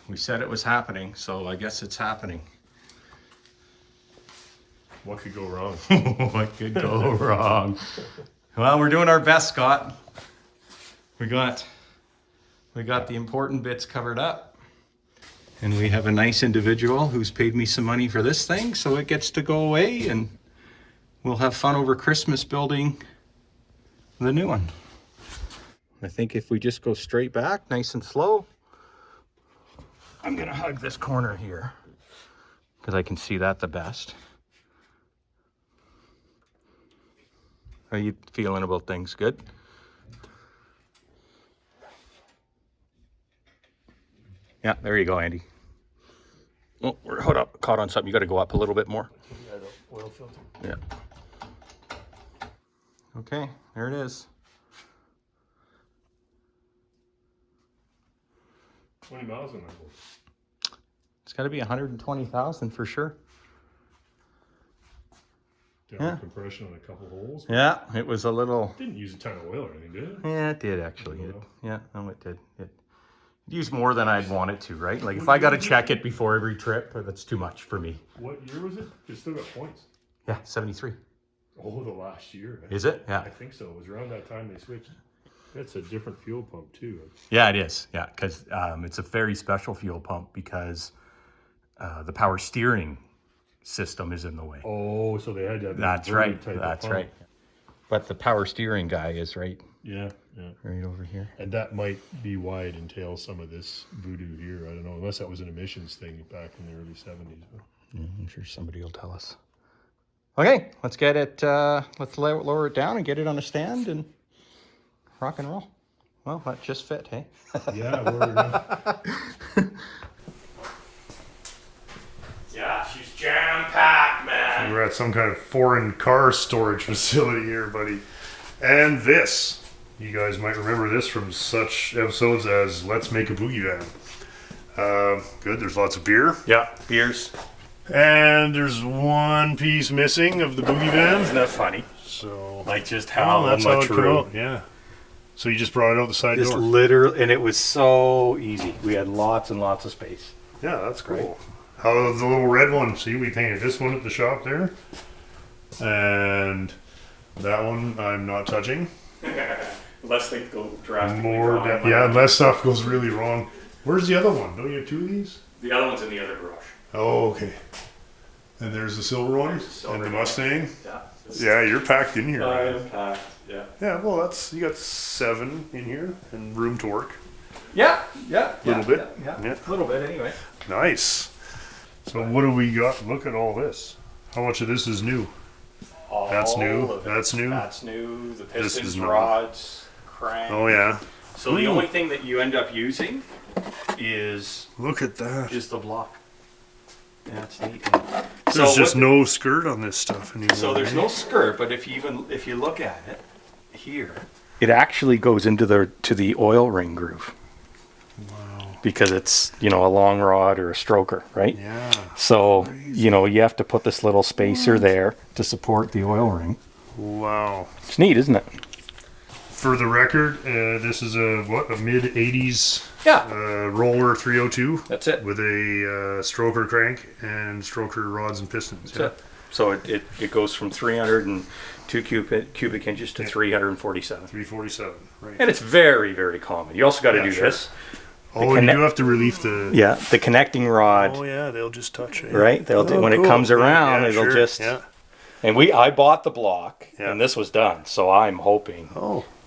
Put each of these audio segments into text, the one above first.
We said it was happening, so I guess it's happening. What could go wrong? What could go wrong? Well, we're doing our best, Scott. We got the important bits covered up. And we have a nice individual who's paid me some money for this thing, so it gets to go away, and we'll have fun over Christmas building the new one. I think if we just go straight back, nice and slow. I'm gonna hug this corner here because I can see that the best. How are you feeling about things? Good? Yeah, there you go, Andy. Oh, we're caught on something. You got to go up a little bit more. Yeah, the oil filter. Yeah. Okay, there it is. 20 miles on that boat. It's got to be 120,000 for sure. Down compression on a couple holes. Yeah, it was a little. Didn't use a ton of oil or anything, did it? Yeah, it did actually. Yeah, no, it did. It used more than I'd want it to, right? Like if I got to check it before every trip, that's too much for me. What year was it? It still got points. Yeah, 73. Oh, the last year. Is it? Yeah. I think so. It was around that time they switched. That's a different fuel pump too. Yeah, it is. Yeah, because it's a very special fuel pump because the power steering system is in the way. Oh, so they had that. That's right. That's right. But the power steering guy is right. Yeah, yeah. Right over here. And that might be why it entails some of this voodoo here. I don't know, unless that was an emissions thing back in the early 70s. But. Yeah, I'm sure somebody will tell us. Okay, let's get it, let's lower it down and get it on a stand and rock and roll. Well, that just fit, hey? Yeah, we're... Yeah, she's jam-packed, man. We're at some kind of foreign car storage facility here, buddy. And this, you guys might remember this from such episodes as Let's Make a Boogie Van. Good, there's lots of beer. Yeah, beers. And there's one piece missing of the Boogie Van. Isn't that funny? So, Like just how that's how much it came room. out, yeah. So you just brought it out the side Just door. literally, and it was so easy. We had lots and lots of space. Yeah, that's cool. How the little red one? See, we painted this one at the shop there. And that one I'm not touching. Unless they go drastically unless stuff goes really wrong. Where's the other one? Don't you have two of these? The other one's in the other garage. Oh, okay. And there's the silver one and the Mustang. Yeah. Yeah, you're packed in here. I'm packed. Yeah. Yeah, well, you got 7 in here and room to work. Yeah. Little bit. Yeah. A little bit anyway. Nice. So what do we got? Look at all this. How much of this is new? That's new. That's new. That's new. The This pistons, is new. rods, crank. Oh yeah. So the only thing that you end up using is Look at that. the block. Yeah, it's neat. There's just no skirt on this stuff anymore. So there's no skirt, but if you look at it here, it actually goes into the oil ring groove. Wow. Because it's, a long rod or a stroker, right? Yeah. So, you have to put this little spacer there to support the oil ring. Wow. It's neat, isn't it? For the record, this is a mid 80s Yeah. roller 302. That's it. With a stroker crank and stroker rods and pistons. That's it. So it goes from 302 cubic inches to 347. 347, right. And it's very, very common. You also got to do this. Oh, you do have to relieve the... Yeah, the connecting rod. Oh, yeah, they'll just touch it. Right? They'll do, when it comes around, it'll just... Yeah. And I bought the block, Yeah. and this was done, so I'm hoping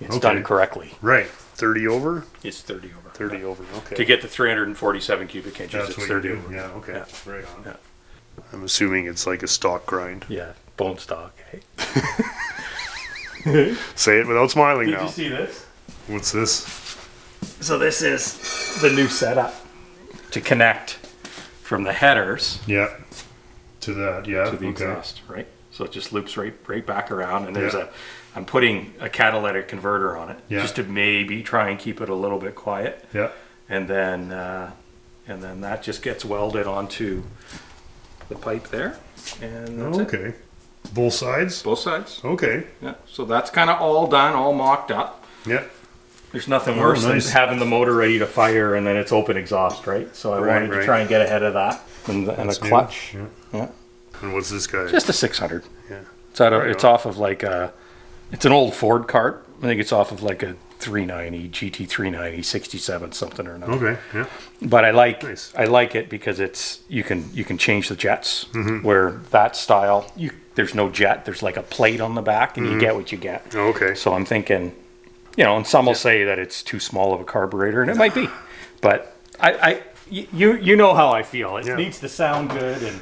it's done correctly. Right. 30 over? It's 30 over. 30 over, okay. To get to 347 cubic inches, That's it's what 30 you do. over. Yeah, okay. Yeah. Right on. Yeah. I'm assuming it's like a stock grind. Yeah, bone stock. Hey. Say it without smiling now. Did you see this? What's this? So this is the new setup to connect from the headers Yeah. To that, yeah. to the exhaust, right? So it just loops right back around, and I'm putting a catalytic converter on it just to maybe try and keep it a little bit quiet. Yeah. And then that just gets welded onto the pipe there, and that's it. Okay. Both sides? Both sides. Okay. Yeah. So that's kind of all done, all mocked up. Yeah. There's nothing worse nice. than having the motor ready to fire and then it's open exhaust, right? So I wanted to try and get ahead of that. And a clutch. Yeah. And what's this guy? Just a 600. Yeah. It's off of like it's an old Ford cart. I think it's off of like a 390, GT390, 67 something or another. Okay, yeah. But I like Nice. it because you can change the jets. Where that style, there's no jet. There's like a plate on the back, and you get what you get. Okay. So I'm thinking, and some will say that it's too small of a carburetor, and it might be, but you know how I feel. It needs to sound good and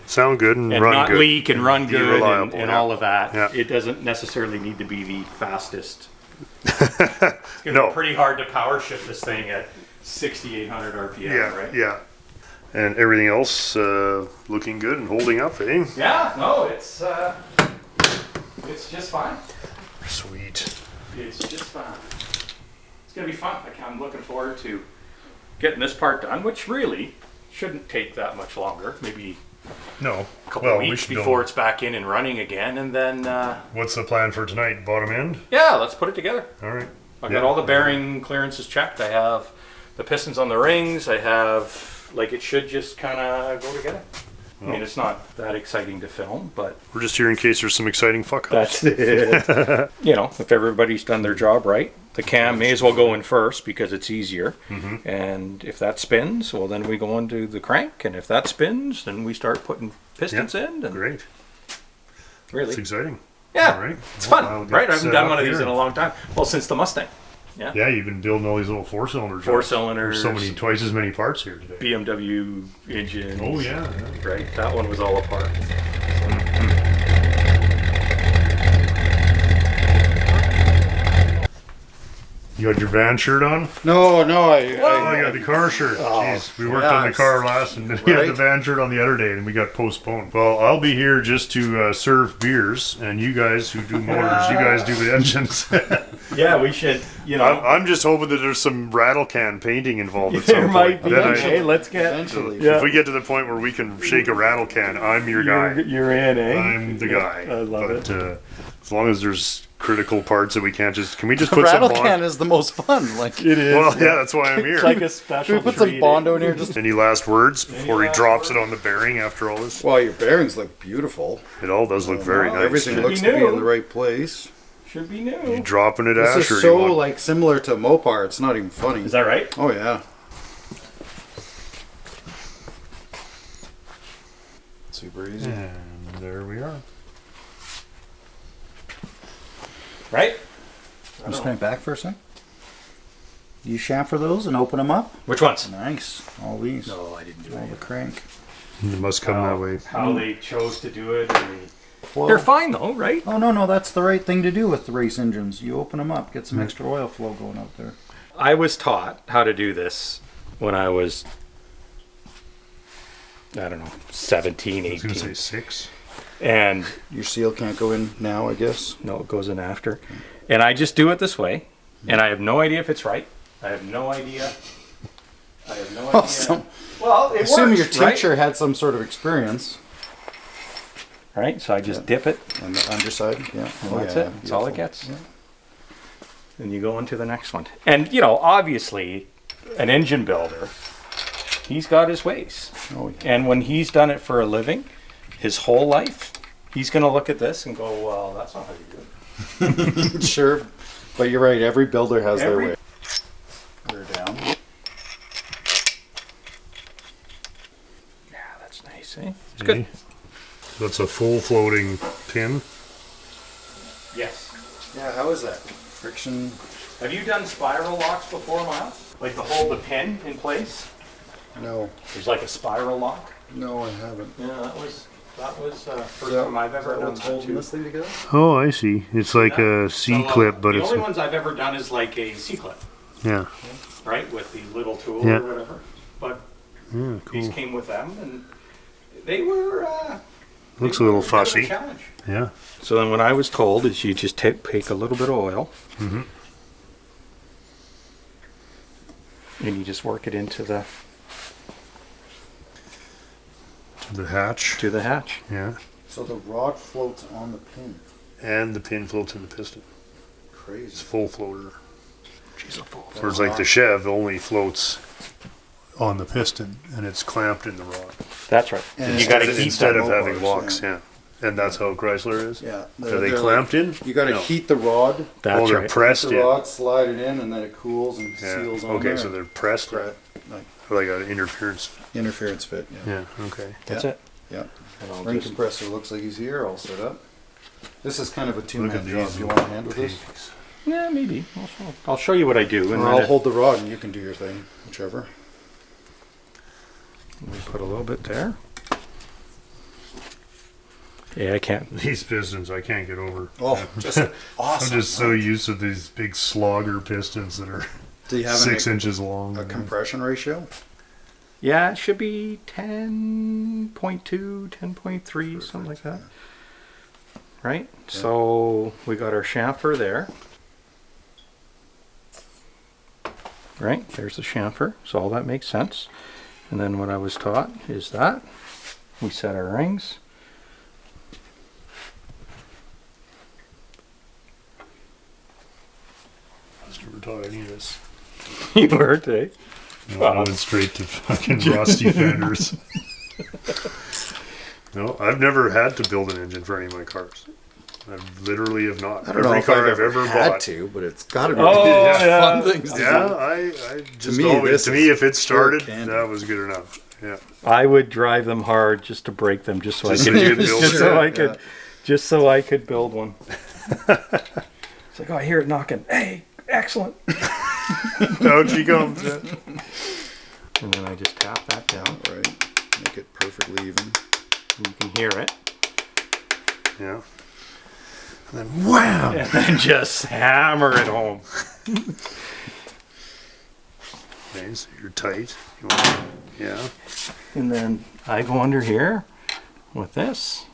run not good. leak and run good reliable, and all of that. Yeah. It doesn't necessarily need to be the fastest. It's gonna be pretty hard to power shift this thing at 6,800 RPM, right? Yeah. And everything else looking good and holding up, eh? Yeah, no, it's just fine. Sweet. It's just fine. It's gonna be fun. I'm looking forward to getting this part done, which really shouldn't take that much longer. Maybe No. a couple of weeks before it's back in and running again, and then What's the plan for tonight? Bottom end? yeah, let's put it together. All right. I got all the bearing clearances checked. I have the pistons on the rings. I have, like, it should just kind of go together. I mean, it's not that exciting to film, but We're just here in case there's some exciting fuck-ups. that's it. If everybody's done their job right, the cam may as well go in first because it's easier. And if that spins, well, then we go into the crank. And if that spins, then we start putting pistons in. And Great. really, It's exciting. yeah, All right. it's Well, fun, I'll get right? I haven't set done up one of these here. in a long time. Well, since the Mustang. Yeah, you've been building all these little four-cylinder Four jobs. cylinders. There's twice as many parts here today. BMW engine. Oh, yeah. Right, that one was all apart. You got your van shirt on? No, Oh, you got the car shirt. Jeez, we worked on the yes. car last, and then we had the van shirt on the other day, and we got postponed. Well, I'll be here just to serve beers, and you guys who do motors, you guys do the engines. Yeah, we should, I'm just hoping that there's some rattle can painting involved at some there point. might be. Then Hey, let's get. eventually. Yeah. if we get to the point where we can shake a rattle can, I'm your guy. You're in, eh? I'm the guy. I love but, as long as there's critical parts that we can't just, can we just The put rattle some can is the most fun. Like, It is. Well, yeah, that's why I'm here. It's like a special. should we put some treat, Bondo in here? Just Any last words before he last drops it on the bearing after all this? well, your bearings look beautiful. It all does look very nice. Everything Should looks be to be new. in the right place. Should be You new. dropping it, This Ash, or is do you so want- like similar to Mopar. It's not even funny. Is that right? Oh yeah. Super easy. And there we are. Right? I'm just going back for a sec. You chamfer those and open them up. Which ones? Nice. All these. No, I didn't do All it. the crank. It must come that way. How they chose to do it. Well, They're fine though, right? oh no, that's the right thing to do with the race engines. You open them up, get some extra oil flow going out there. I was taught how to do this when I was, I don't know, 17, I was going to 18. say 6. And Your seal can't go in now, I guess. no, it goes in after. And I just do it this way. And I have no idea if it's right. I have no idea. Awesome. Well, it Assume works, your teacher had some sort of experience. Right? So I just dip it. On the underside, yeah. And that's it. That's all it gets. Yeah. And you go into the next one. And, obviously, an engine builder, he's got his ways. Oh, yeah. And when he's done it for a living, his whole life, he's going to look at this and go, well, that's not how you do it. Sure, but you're right. Every builder has their Every- way. They're down. Yeah, that's nice, eh? It's good. That's a full floating pin. Yes. Yeah, how is that? Friction. Have you done spiral locks before, Myles? Like to hold the pin in place? No, There's like a spiral lock. no, I haven't. Yeah, that was first Yeah, time I've ever done what's that holding too. this thing together? Oh, I see. It's like Yeah. a C-clip, but the it's... only ones I've ever done is like a C-clip, Yeah. right, with the little tool Yeah. or whatever. But Yeah, these cool. came with them, and they were. Looks a little they were bit of fussy. challenge. Yeah. So then, what I was told is you just take a little bit of oil, Mm-hmm. and you just work it into the The hatch. hatch. Yeah. So the rod floats on the pin. And the pin floats in the piston. It's Crazy. full floater. Whereas like the Chev only floats on the piston and it's clamped in the rod. That's right. And You got to it's- keep Instead them. of having bars, locks, yeah. And that's how Chrysler is? Yeah. Are they they're clamped in? You got to No. heat the rod. That's Oh, they're right. pressed The in. rod, slide it in, and then it cools and Yeah. seals on Okay, there. so they're pressed in. Like Like an interference. interference fit. Yeah. Yeah, okay. That's Yeah. it. Yeah. And I'll Ring just- compressor looks like he's here, all set up. This is kind of a Look two-man at job. these. Do you want a hand with this? pigs. Yeah, maybe. I'll show you what I do. And Or then I'll if- hold the rod and you can do your thing, whichever. Let me put a little bit there. Yeah, I can't. These pistons I can't get over. Oh, just awesome. I'm just so used to these big slogger pistons that are Do you have 6 inches long. a compression ratio? Yeah, it should be 10.2, 10.3, something like that. Right? So we got our chamfer there. Right? There's the chamfer. So all that makes sense. And then what I was taught is that we set our rings. I was never taught any of this. You weren't, eh? No, I went straight to fucking rusty fenders. No, I've never had to build an engine for any of my cars. I literally have not. I don't know Every if car I've I've ever ever had bought. to, but it's got to be Oh, yeah. fun things to Yeah, do. I just me, always, this to is me, if it started, candy. that was good enough. Yeah. I would drive them hard just to break them, just so Just I so could you could build just it. so I Yeah. could, just so I could build one. It's like, oh, I hear it knocking. Hey, excellent. Out she comes. Yeah. And then I just tap that down. Right. Make it perfectly even. And you can hear it. Yeah. And then, wow! And then just hammer it home. Okay, so you're tight. You want, yeah. And then I go under here with this.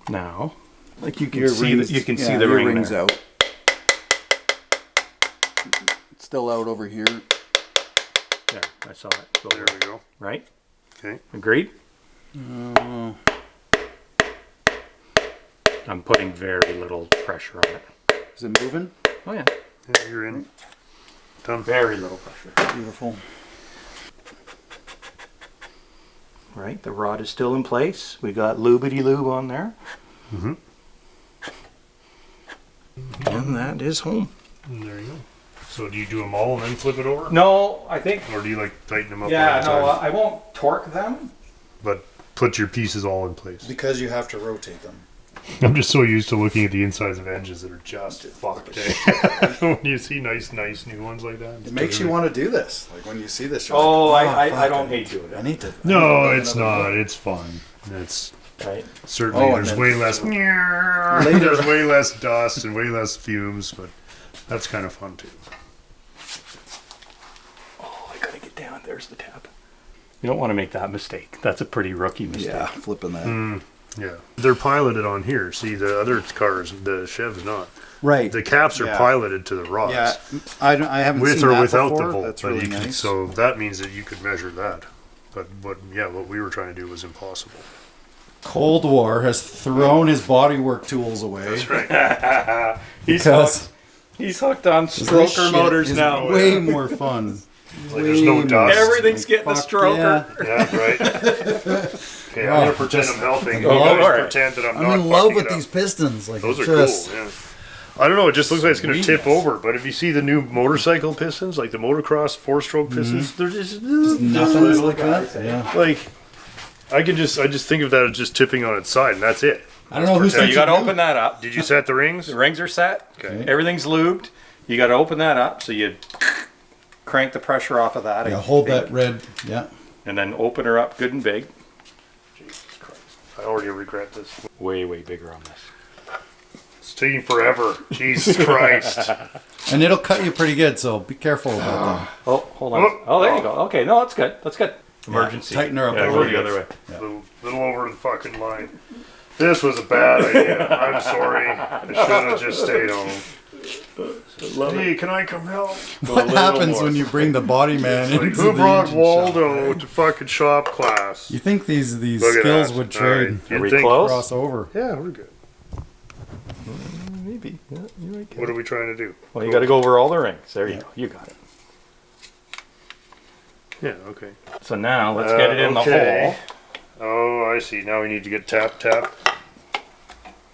Now, like you can see that you can see the ring rings there. out. It's still out over here. There, I saw it. Go There there. we go. Right? Okay. Agreed? I'm putting very little pressure on it. Is it moving? Oh yeah, Yeah, you're in. Done. very little pressure. Beautiful. Right, the rod is still in place. We got lubity-lube on there. Mhm. And that is home. And there you go. So do you do them all and then flip it over? No, I think, Or do you like tighten them up yeah, on the no, side? I won't torque them. But put your pieces all in place. Because you have to rotate them. I'm just so used to looking at the insides of engines that are just fucked. Eh? When you see nice new ones like that. It makes you want to do this. Like when you see this, you're Oh, like, I fuck, don't hate doing I it. need to. No, I need to it's build another not. boat. It's fun. It's Right? certainly Oh, and there's then- way less. There's way less dust and way less fumes, but that's kind of fun too. Oh, I gotta get down. There's the tap. You don't want to make that mistake. That's a pretty rookie mistake. Yeah, flipping that. Yeah, they're piloted on here. See, the other cars, the Chev's not. Right. The caps are Yeah. piloted to the rods. Yeah, I haven't With seen or that without before. the bolt, That's but really you can, nice. so that means that you could measure that. But what we were trying to do was impossible. Cold War has thrown his bodywork tools away. That's right. He's Because- hooked. He's hooked on This stroker shit motors is now. way more fun. Like there's no Way dust. Everything's getting a Fuck stroker. Yeah, right. Okay, I'm gonna pretend I'm helping. You Oh, guys alright. pretend that I'm I'm not. in love fucking with it up. these pistons. Like Those are just, cool. Yeah. I don't know. It just looks like it's going to tip Sweetness. over. But if you see the new motorcycle pistons, like the motocross four-stroke pistons, they're just nothing like that. Yeah. like I just think of that as just tipping on its side, and that's it. I don't know who's So you got to open that up. Did you set the rings? The rings are set. Okay. Everything's lubed. You got to open that up. So you crank the pressure off of that. Yeah, hold that red. Yeah. And then open her up good and big. Jesus Christ! I already regret this. Way, way bigger on this. It's taking forever. Jesus Christ! And it'll cut you pretty good, so be careful about that. Oh, hold on. Oh, there you go. Okay, no, that's good. That's good. Emergency. tighten her up Yeah, a go little the other way. Little over the fucking line. This was a bad idea. I'm sorry. I should have just stayed home. Hey, can I come help? What happens when you bring the body man Like, into who the brought engine Waldo shop? to fucking shop class? You think these Look at skills that. would All right. trade? You'd Are we think- close? Cross over. Yeah, we're good. Maybe. Yeah, you might get What it. are we trying to do? Well, you got to go over all the rings. There you go. You got it. Yeah, okay. So now let's get it in the okay. hole. Oh, I see. Now we need to get tap.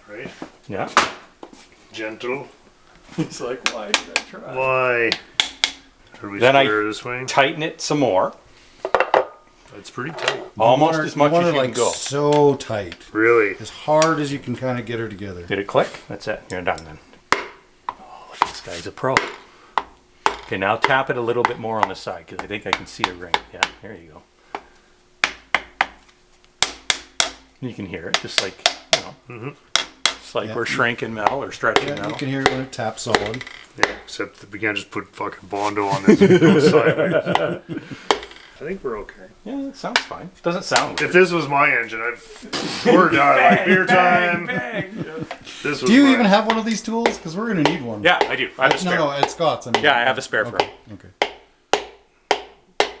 Right? Yeah. Gentle. He's like, why did I try? Why? Are we Then I- square this way? Tighten it some more. It's pretty tight. Almost want her- as much want as her, you like can go. so tight, Really? as hard as you can kind of get her together. Did it click? That's it. You're done then. Oh, look, this guy's a pro. Okay, now tap it a little bit more on the side because I think I can see a ring. Yeah, there you go. You can hear it, just like, you know, it's like Yeah. we're shrinking metal or stretching Yeah, metal. you can hear it when it taps solid. Yeah, except that we can't just put fucking Bondo on this and go sideways. I think we're okay. Yeah, it sounds fine. Doesn't sound If weird. this was my engine, we're done. Like beer time. Bang. This was Do you mine. even have one of these tools? Because we're going to need one. Yeah, I do. I have a spare. No, it's Scott's. I mean. Yeah, I have a spare for Okay. it. Okay.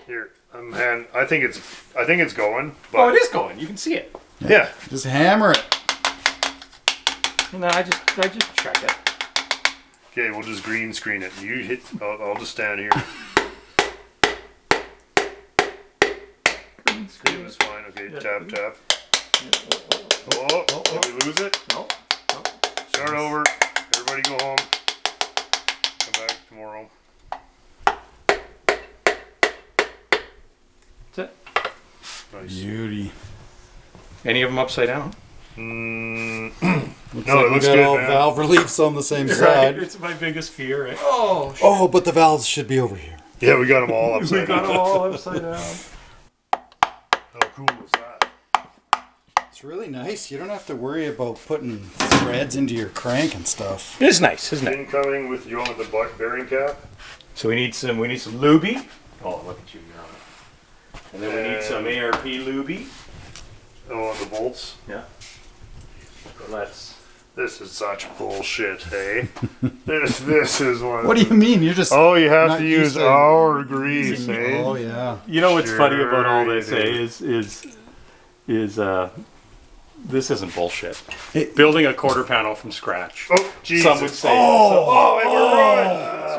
Here, I think it's going. But Oh, it is going. You can see it. yeah. Just hammer it. And then I just check it. Okay, we'll just green screen it. You hit. I'll just stand here. Screen is fine. Okay, tap. Oh, did we lose it? No. Start over. Everybody go home. Come back tomorrow. That's it. Nice. Beauty. Any of them upside down? No, Looks it like looks we got good, all man. valve reliefs on the same side. It's my biggest fear. Right? Oh, Oh, but the valves should be over here. Yeah, we got them all we upside got down. them all upside down. How cool is that? It's really nice. You don't have to worry about putting threads into your crank and stuff. It is nice, isn't it? Incoming with you on the butt bearing cap. So we need some lubie. Oh, look at you, you're on it. And then we need some ARP lubie. Oh, on the bolts. Yeah. So let's. This is such bullshit, hey? this is one. What do you mean? You're just. Oh, you have Not to used use to our grease, eh? Oh yeah. You know what's funny about all Sure this, you eh? Is this isn't bullshit. It- Building a quarter panel from scratch. Oh, Jesus. Some would say. Oh, and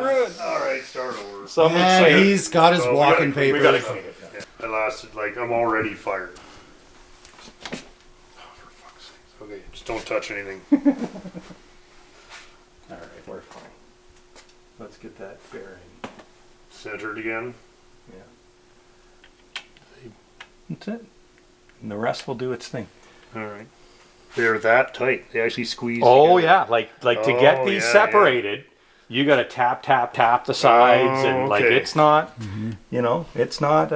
we're ruined. All right, start over. Some would Yeah, say. he's got his Oh, we walking gotta- we We gotta papers. clean it. Yeah. Yeah, I lasted like I'm already fired. Oh, for fuck's sake. Okay, just don't touch anything. All right, we're fine. Let's get that bearing. Centered again. Yeah. That's it. And the rest will do its thing. All right. They're that tight. They actually squeeze. Oh together. yeah, like to get Oh, these yeah, separated, you got to tap the sides, Oh, and like okay. it's not, you know, it's not.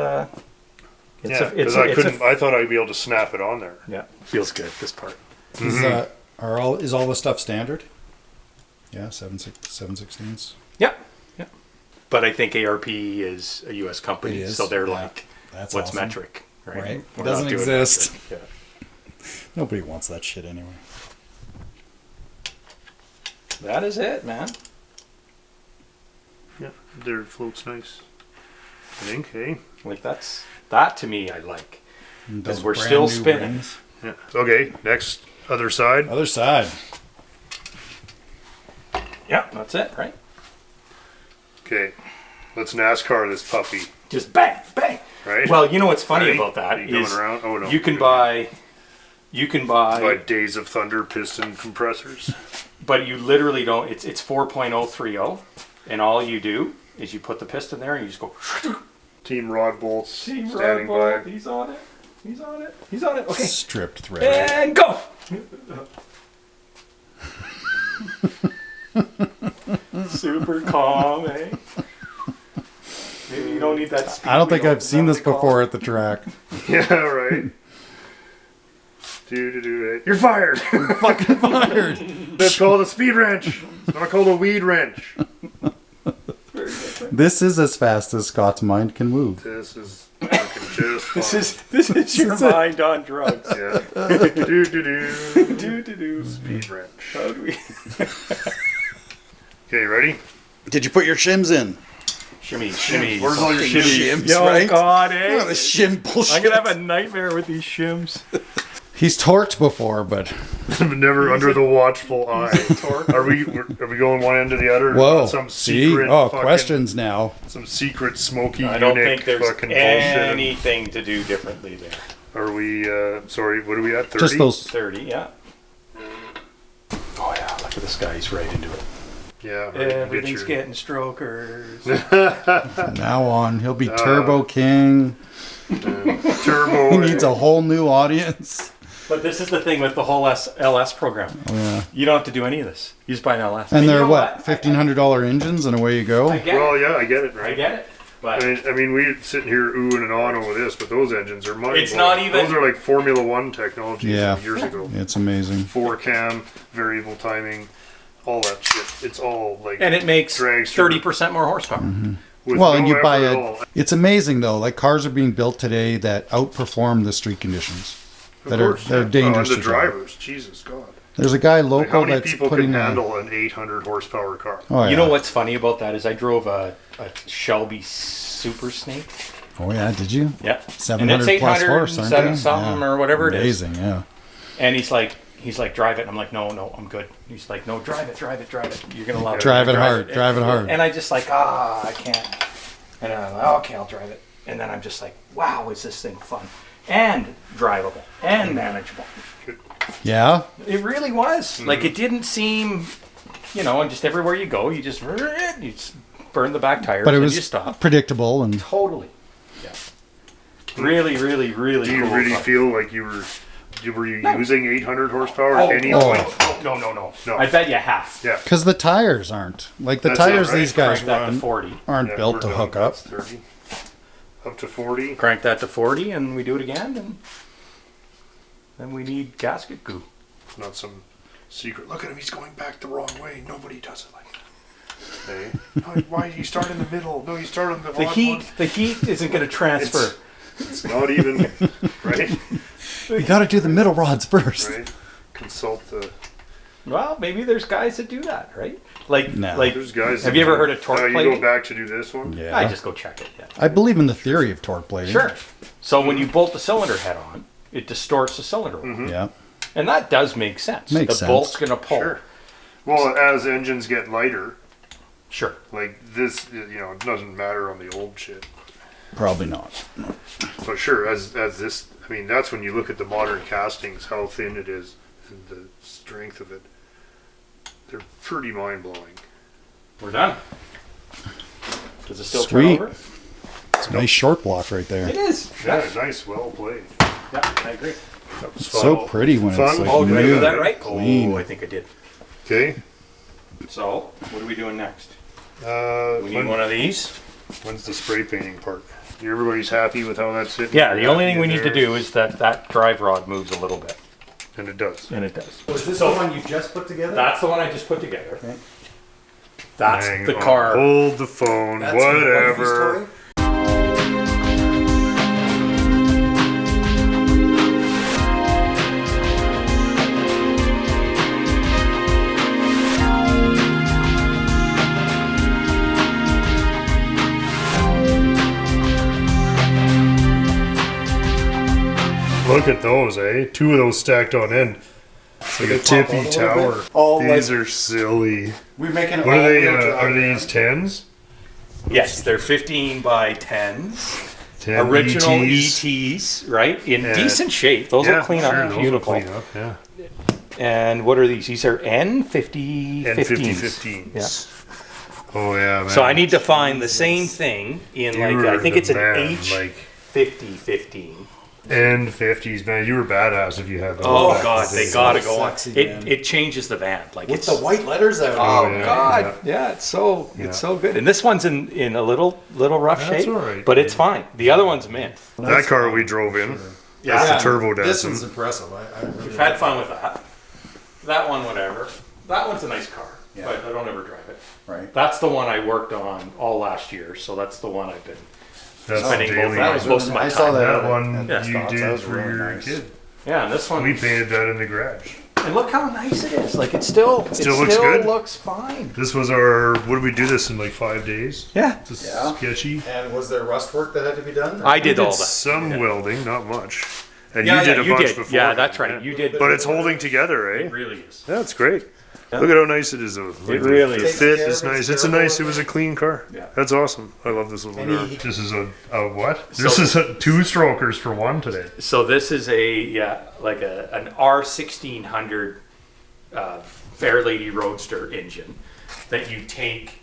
It's Yeah, a, because I couldn't. I thought I'd be able to snap it on there. yeah, feels good this part. Is all the stuff standard? Yeah, 7/16. Yeah, yeah. But I think ARP is a U.S. company, It is, so they're yeah. like, That's what's awesome. metric, right? Right. It We're doesn't not doing exist. metric. Yeah. Nobody wants that shit anyway. That is it, man. Yeah, their float's nice. I think, hey. Like that to me, I like. Those we're brand still new spinning. rings. Yeah. Okay, next, other side. Other side. Yeah, that's it, right? Okay, let's NASCAR this puppy, Just bang, bang. right? Well, you know what's funny Ready? about that Are you going is around? Oh, no. you can buy By Days of Thunder piston compressors. but you literally don't. It's 4.030, and all you do is you put the piston there and you just go. Team rod bolts Team standing Red Bull, by. he's on it. He's on it. He's on it. Okay, Stripped thread. and go. Super calm, eh? Maybe you don't need that. Speed I don't think wheel. I've seen this before at the track. Yeah, right. Do. You're fired. Fucking fired. That's called a speed wrench. It's not called a weed wrench. This is as fast as Scott's mind can move. This is fucking just fun. This is your mind on drugs. Yeah. Do. Do. Speed wrench. How do we? Okay, ready? Did you put your shims in? Shimmy. Where's all your Shims, Yo, right? God, eh? Oh, the shim bullshit. I'm gonna have a nightmare with these shims. He's torqued before, but Never under the watchful eye. Are we going one end to the other? whoa. Some See? secret Oh, fucking- questions now. Some secret smoky I don't eunuch think there's fucking bullshit. anything to do differently there. Are we? Sorry, what are we at? 30? Just those. 30, yeah. Oh yeah, look at this guy. He's right into it. Yeah. Everything's getting strokers. Now on, he'll be Turbo King. turbo. He needs a whole new audience. But this is the thing with the whole LS program. Oh, yeah. You don't have to do any of this. You just buy an LS. And you they're know what? $1,500 engines, and away you go. I get Well, it. yeah, I get it. Right. I get it. But I mean, we're sitting here oohing and on over this, but those engines are mind-blowing. It's not even- Those are like Formula One technology Yeah. from years ago. It's amazing. 4-cam, variable timing, all that shit. It's all like. and it makes Drags through. 30% more horsepower. with Well, no and you buy effort at it. all. It's amazing though. Like cars are being built today that outperform the street conditions. Of That course, are yeah. dangerous And the to drive. drivers, Jesus God. There's a guy Like, local how many that's people putting can a- handle an 800 horsepower car? Oh yeah. You know what's funny about that is I drove a Shelby Super Snake. Oh yeah, did you? Yeah. 700 and it's plus horse, aren't they? something Yeah. or whatever it is. Amazing, yeah. And he's like, drive it. And I'm like, no, I'm good. He's like, no, drive it. You're gonna love it. Drive it hard, drive it hard. And I just like, I can't. And I'm like, okay, I'll drive it. And then I'm just like, wow, is this thing fun and drivable and manageable? Yeah. It really was. Like it didn't seem, and just everywhere you go, you just burn the back tires But it and was you stop. predictable and Totally. Yeah. Really, really, really. Do you cool really car. feel like you were using 800 horsepower Oh, at any no, point? no. No. I bet you have. Yeah. because the tires aren't like the That's tires it, right? these guys Crank that to run 40. aren't Yeah, built we're to done. hook up. That's 30. Up to 40. Crank that to 40, and we do it again, and then we need gasket goo. Not some secret. Look at him. He's going back the wrong way. Nobody does it like that. Hey. No, why you start in the middle? No, you start on the The wrong heat, one. the heat isn't going to transfer. It's not even right. You got to do the middle rods first. Right. Consult the. Well, maybe there's guys that do that, right? Like, No. There's guys. Have that you ever do- heard of torque You plating? go back to do this one. Yeah. I just go check it. Yeah. I believe in the theory of torque plating. Sure. So when you bolt the cylinder head on, it distorts the cylinder wheel. Yeah. And that does make sense. Makes the sense. bolt's going to pull. Sure. Well, as engines get lighter, Sure. like this, it doesn't matter on the old shit. Probably not. But sure, as this, I mean, that's when you look at the modern castings, how thin it is, and the strength of it. They're pretty mind blowing. We're done. Does it still Sweet. turn over? It's a nice short block right there. It is. Yeah, nice, well played. Yeah, I agree. That was So fun. pretty when Fun. it's like Oh, did I do new. that right? Clean. Oh, I think I did. Okay. So, what are we doing next? We need When- one of these. When's the spray painting part? Everybody's happy with how that's sitting? Yeah, the only thing we in need to there? do is that drive rod moves a little bit. And it does. And it does. Was this the one you just put together? That's the one I just put together. That's Hang the on. car. Hold the phone. Whatever. Look at those, eh? Two of those stacked on end. It's like a tippy tower. Oh, These are silly. We're making it What are they? all-wheel drive. Are these 10s? Yes, they're 15 by 10s. 10 Original ETs? ETs, right? In Yeah. decent shape. Those will clean sure, up those will beautiful. clean up, yeah. And what are these? These are N50 And 15s. 50-15s. Oh yeah, man. So I need to find the same thing in like, I think it's an like H50-15. N50s, man. You were badass if you had those. Oh back in God, the they day. gotta go on. Sexy, man. It changes the van. Like With it's the white letters out. Oh yeah, God, yeah, it's so good. And this one's in a little rough That's shape, all right. but it's fine. The other one's mint. That car we drove in. Yeah, That's the turbo This one's Datsun. impressive. I really we've had fun with that. That one, whatever. That one's a nice car, Yeah. but I don't ever drive it. Right. That's the one I worked on all last year, so that's the one I've been That's the spending daily. most of my I saw time. that. That one at you Scott's. That did was for really your nice. kid. Yeah, and this one. We painted that in the garage. And look how nice it is. Like it still looks good. Looks fine. This was our, what did we do this in like 5 days? Yeah. This is Yeah. sketchy. And was there rust work that had to be done? I did all that. Some welding, not much. And Yeah, you did a bunch did. before. Yeah, that's right. You did. But it's holding together, eh? It really is. Yeah, it's great. Look at how nice it is though. Like really the is. fit Takes is care of nice. it, It's a nice, it was a clean car. Yeah. That's awesome. I love this little car. Any- This is a what? This is a 2-strokers for one today. So this is like an R1600 Fairlady Roadster engine that you take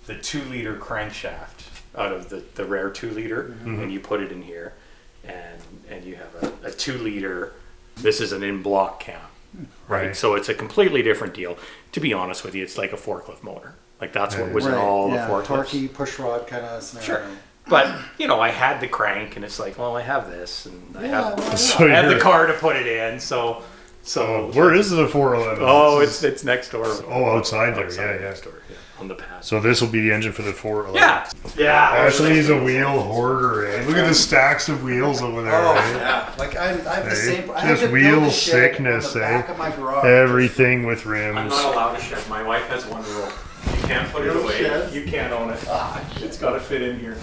the 2-liter crankshaft out of the rare 2-liter and you put it in here, and you have a 2-liter. This is an in-block cam, right? So it's a completely different deal. To be honest with you, it's like a forklift motor. Like that's what was in all the forklifts. Torquey, push rod kind of scenario. Sure. But, you know, I had the crank and it's like, well, I have this and I have, So I have the you're- car to put it in. So Where is the 411? oh, it's next door. Oh, outside there. Outside Yeah, next door, yeah, on the pad. So this will be the engine for the 411. Yeah. Yeah. Ashley's a wheel hoarder, eh? Look at the stacks of wheels over there, Oh eh? yeah, like I have the Hey, same. I had just to build wheel a shed sickness, on the eh? back of my garage. Everything with I'm rims. not allowed to shed. My wife has one rule. You can't put it No away. sheds? You can't own it. It's got to fit in here.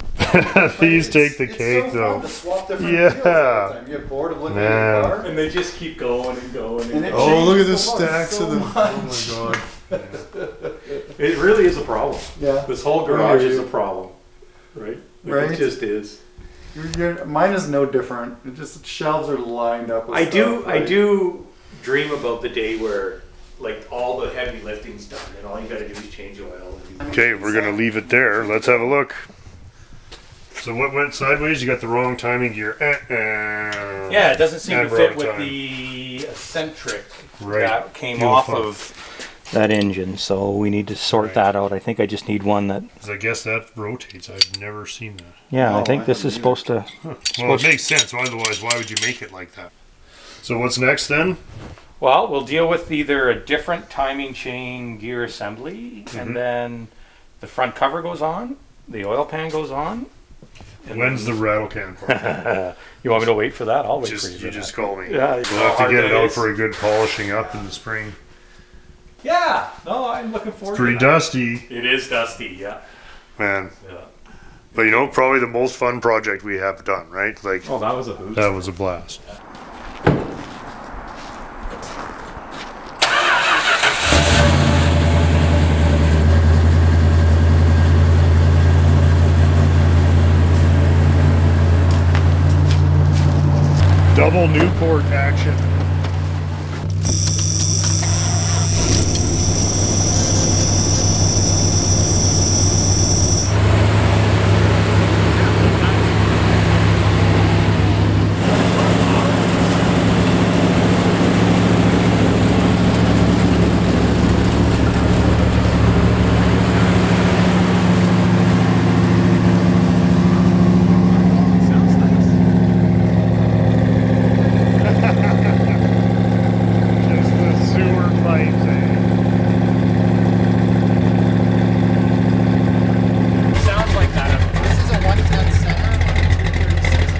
These take the It's cake so though. fun to swap different Yeah. wheels all the time. You get bored of looking at Man. your car. And they just keep going and going and And it going. Oh, look at the changes the look stacks so of them. much. Oh my god. It really is a problem. Yeah. This whole garage is a problem. Right? Like, Right. It just is. Mine is no different. It just shelves are lined up with I stuff, right? do dream about the day where like all the heavy lifting's done and all you gotta do is change oil. Okay, we're gonna leave it there. Let's have a look. So what went sideways? You got the wrong timing gear. Yeah, it doesn't seem And to fit wrong with time. the eccentric Right. that came Fuel off pump. of that engine, so we need to sort Right. that out. I think I just need one that. 'Cause I guess that rotates. I've never seen that. Yeah, No, I think I this haven't is supposed to. Well, it makes sense. Otherwise, why would you make it like that? So what's next then? Well, we'll deal with either a different timing chain gear assembly, and then the front cover goes on, the oil pan goes on. And When's the rattle can part? You want me to wait for that? I'll wait for Just you. you for just that. call me. Yeah, We'll have to get it out for a good polishing up in the spring. Yeah, no, I'm looking forward Pretty to that. dusty, It is dusty, yeah. man. Yeah. But you know, probably the most fun project we have done, right? Like Oh, that was a hoot. that was a blast. Double Newport action. Just the sewer pipes, eh? Sounds like that. This is a 110 center on a 236.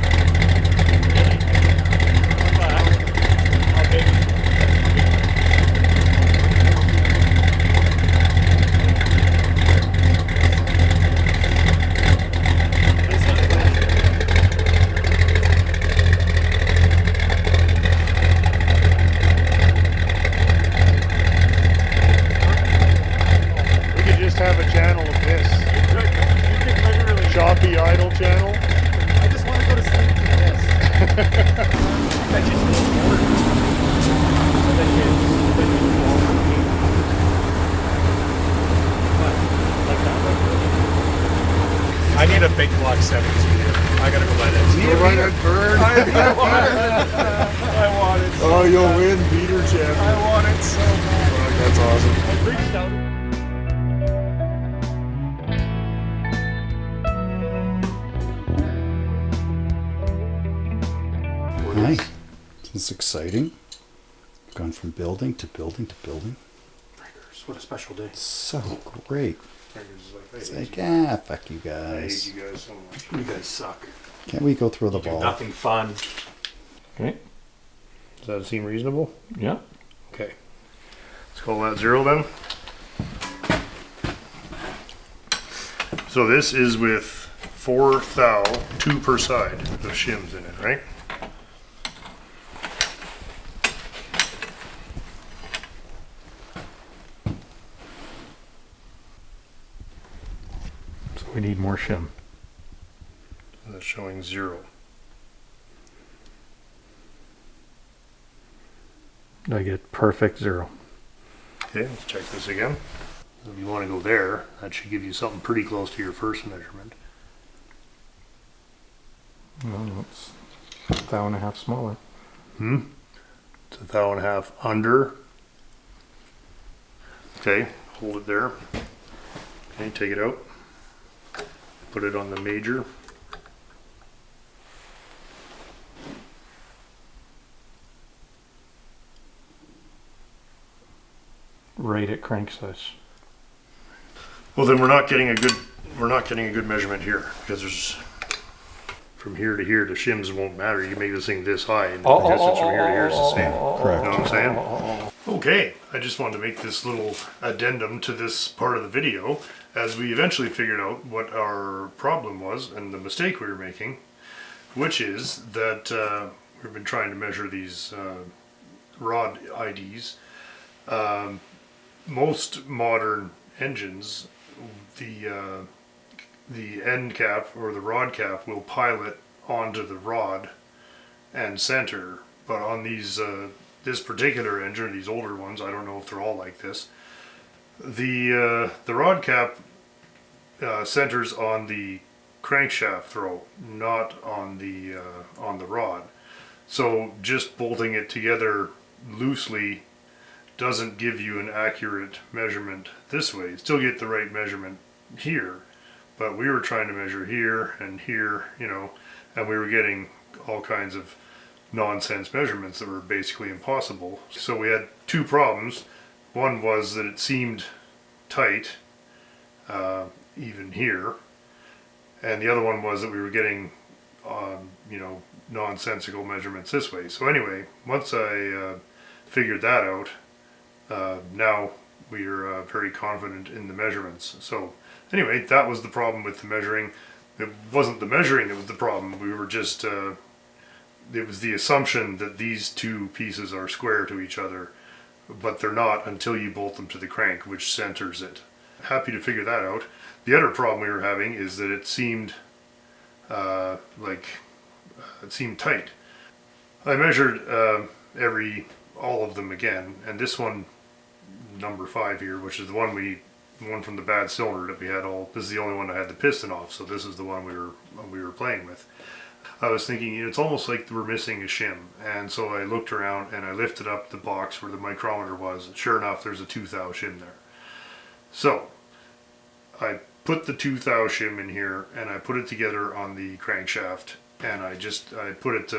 We could just have a channel of this. Choppy idle channel. I just want to go to sleep to this. I need a big block 72 here. I gotta go buy that. Go right at bird. I want it. Oh, you'll win, beater champ. I want it so bad. That's awesome. I reached out. Nice. This is exciting. Gone from building to building to building. What a special day. So great. It's like, fuck you I hate guys. you guys so much. You guys suck. Can't we go throw the Do ball? nothing fun. Okay. Does that seem reasonable? Yeah. Okay. Let's call that 0 then. So this is with 4 thou, 2 per side of shims in it, right? So we need more shim. So that's showing 0. I get perfect 0. Okay, let's check this again. So if you want to go there, that should give you something pretty close to your first measurement. No, it's a thou and a half smaller. It's 1 thou and a half under. Okay, hold it there. Okay, take it out. Put it on the major. Right at crank size. Well, then we're not getting a good measurement here, because there's from here to here the shims won't matter. You make this thing this high and the distance from here to here is the same. Correct. You know what I'm saying? Okay, I just wanted to make this little addendum to this part of the video as we eventually figured out what our problem was and the mistake we were making, which is that we've been trying to measure these rod IDs. Most modern engines, the end cap or the rod cap will pilot onto the rod and center, but on these this particular engine, these older ones, I don't know if they're all like this, the rod cap centers on the crankshaft throw, not on the rod. So just bolting it together loosely doesn't give you an accurate measurement this way. You still get the right measurement here, but we were trying to measure here and here, you know, and we were getting all kinds of nonsense measurements that were basically impossible. So we had 2 problems. One was that it seemed tight, even here, and the other one was that we were getting, you know, nonsensical measurements this way. So anyway, once I figured that out, now we are very confident in the measurements. So anyway, that was the problem with the measuring. It wasn't the measuring that was the problem. We were just, it was the assumption that these 2 pieces are square to each other, but they're not until you bolt them to the crank, which centers it. Happy to figure that out. The other problem we were having is that it seemed it seemed tight. I measured all of them again, and this one, number 5 here, which is the one from the bad cylinder that we had this is the only one that had the piston off, so this is the one we were playing with. I was thinking, it's almost like we're missing a shim, and so I looked around and I lifted up the box where the micrometer was, and sure enough there's a 2 thou shim there. So I put the 2 thou shim in here and I put it together on the crankshaft, and I put it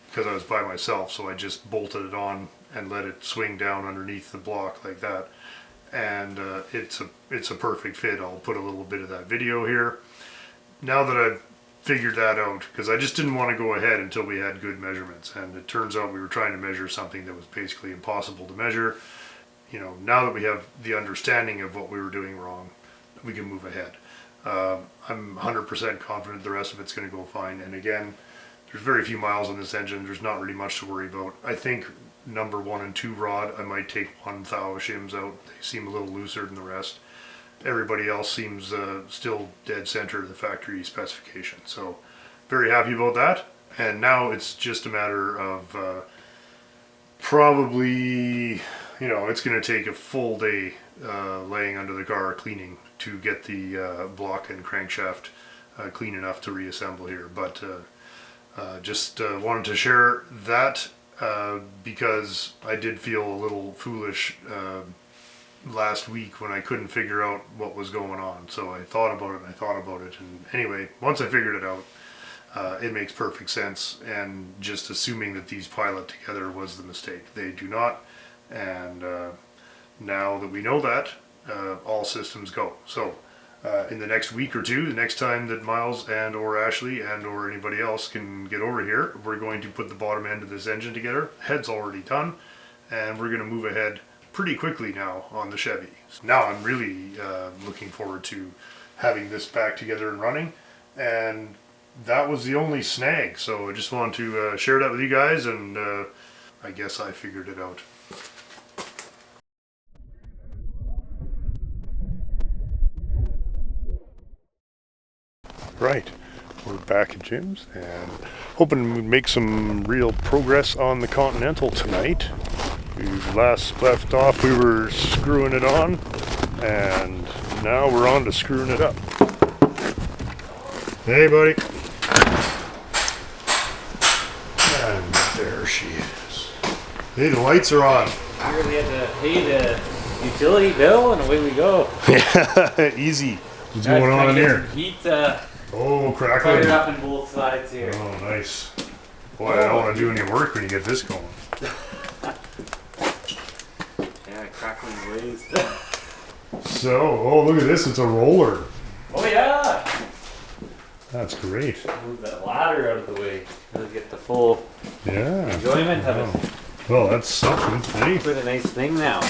because I was by myself, so I just bolted it on and let it swing down underneath the block like that, and it's a perfect fit. I'll put a little bit of that video here. Now that I've figured that out, because I just didn't want to go ahead until we had good measurements, and it turns out we were trying to measure something that was basically impossible to measure. You know, now that we have the understanding of what we were doing wrong, we can move ahead. I'm 100% confident the rest of it's going to go fine, and again, there's very few miles on this engine. There's not really much to worry about. I think number 1 and 2 rod, I might take 1 thou shims out. They seem a little looser than the rest. Everybody else seems still dead center of the factory specification. So very happy about that. And now it's just a matter of probably, you know, it's going to take a full day laying under the car cleaning to get the block and crankshaft clean enough to reassemble here. But just wanted to share that because I did feel a little foolish last week when I couldn't figure out what was going on. So I thought about it, and anyway, once I figured it out, it makes perfect sense, and just assuming that these pilot together was the mistake. They do not, and now that we know that, all systems go. So in the next week or 2, the next time that Myles and or Ashley and or anybody else can get over here, we're going to put the bottom end of this engine together. Head's already done, and we're going to move ahead pretty quickly now on the Chevy. So now I'm really looking forward to having this back together and running. And that was the only snag. So I just wanted to share that with you guys, and I guess I figured it out. Right, we're back at Jim's and hoping to make some real progress on the Continental tonight. We last left off, we were screwing it on, and now we're on to screwing it up. Hey, buddy. And there she is. Hey, the lights are on. We really had to pay the utility bill, and away we go. Yeah, easy. What's going on in here? Heat Oh, fired crackling. up in both sides here. Oh, nice. Boy, I don't want to do any work when you get this going. Yeah, crackling blaze. So, oh, look at this. It's a roller. Oh yeah! That's great. Move that ladder out of the way. Really get the full Yeah. enjoyment of it. Well, that's something. Hey. Quite a nice thing now.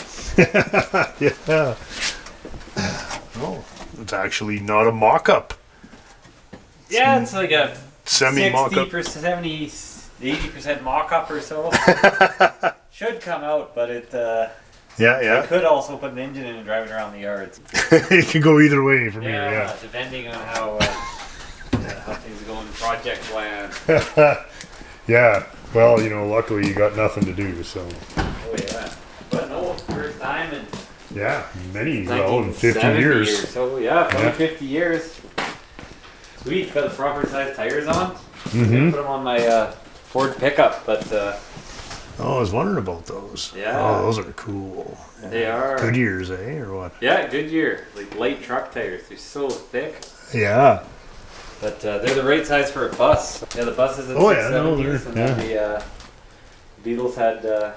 Yeah. Oh, it's actually not a mock-up. Yeah, it's like a Semi-mock-up. 60%, 70, 80% mock-up or so. Should come out, but it Yeah, could also put an engine in and drive it around the yards. It can go either way from here, Yeah, depending on how things go in project land. yeah. Yeah. Well, you know, luckily you got nothing to do, so. Oh yeah, but no, first time in Yeah, many, well, in 50 1970 years. or so yeah, probably Yeah. 50 years. Sweet, got the proper size tires on. Mm-hmm. Put them on my Ford pickup, but Oh, I was wondering about those. Yeah. Oh, those are cool. they are Goodyears, eh, or what? Yeah, Goodyear, like light truck tires. They're so thick, Yeah. but they're the right size for a bus. Yeah, the buses at Oh, yeah, no, 670s, they're- and then the Beetles had